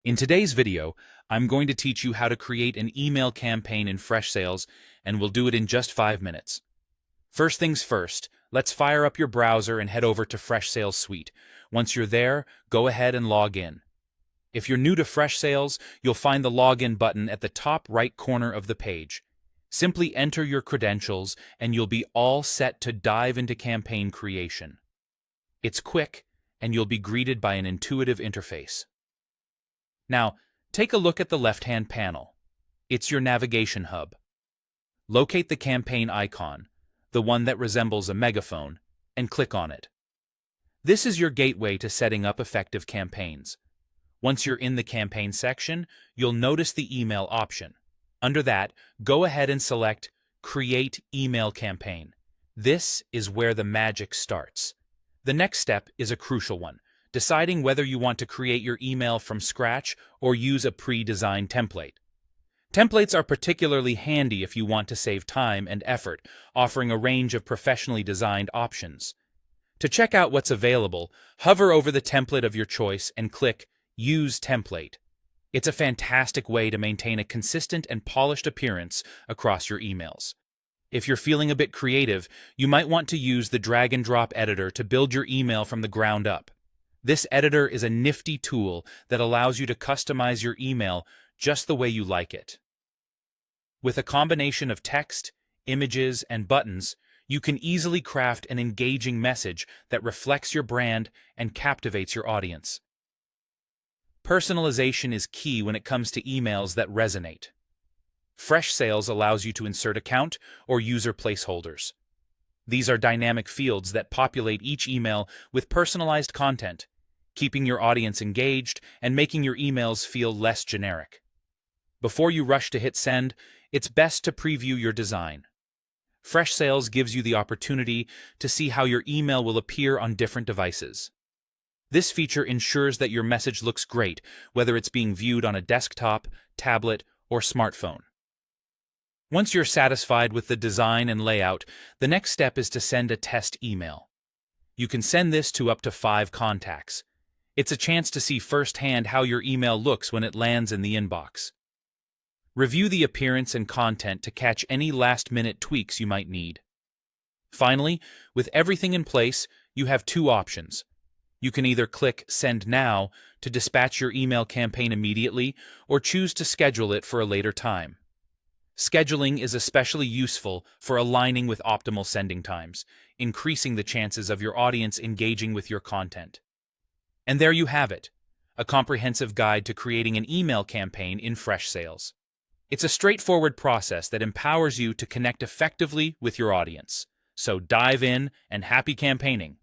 In today's video, I'm going to teach you how to create an email campaign in Freshsales, and we'll do it in just 5 minutes. First things first, let's fire up your browser and head over to Freshsales Suite. Once you're there, go ahead and log in. If you're new to Freshsales, you'll find the login button at the top right corner of the page. Simply enter your credentials and you'll be all set to dive into campaign creation. It's quick, and you'll be greeted by an intuitive interface. Now, take a look at the left-hand panel. It's your navigation hub. Locate the campaign icon, the one that resembles a megaphone, and click on it. This is your gateway to setting up effective campaigns. Once you're in the campaign section, you'll notice the email option. Under that, go ahead and select Create Email Campaign. This is where the magic starts. The next step is a crucial one: deciding whether you want to create your email from scratch or use a pre-designed template. Templates are particularly handy if you want to save time and effort, offering a range of professionally designed options. To check out what's available, hover over the template of your choice and click Use Template. It's a fantastic way to maintain a consistent and polished appearance across your emails. If you're feeling a bit creative, you might want to use the drag-and-drop editor to build your email from the ground up. This editor is a nifty tool that allows you to customize your email just the way you like it. With a combination of text, images, and buttons, you can easily craft an engaging message that reflects your brand and captivates your audience. Personalization is key when it comes to emails that resonate. Freshsales allows you to insert account or user placeholders. These are dynamic fields that populate each email with personalized content, keeping your audience engaged and making your emails feel less generic. Before you rush to hit send, it's best to preview your design. Freshsales gives you the opportunity to see how your email will appear on different devices. This feature ensures that your message looks great, whether it's being viewed on a desktop, tablet, or smartphone. Once you're satisfied with the design and layout, the next step is to send a test email. You can send this to up to 5 contacts. It's a chance to see firsthand how your email looks when it lands in the inbox. Review the appearance and content to catch any last-minute tweaks you might need. Finally, with everything in place, you have 2 options. You can either click Send Now to dispatch your email campaign immediately, or choose to schedule it for a later time. Scheduling is especially useful for aligning with optimal sending times, increasing the chances of your audience engaging with your content. And there you have it, a comprehensive guide to creating an email campaign in Freshsales. It's a straightforward process that empowers you to connect effectively with your audience. So dive in and happy campaigning!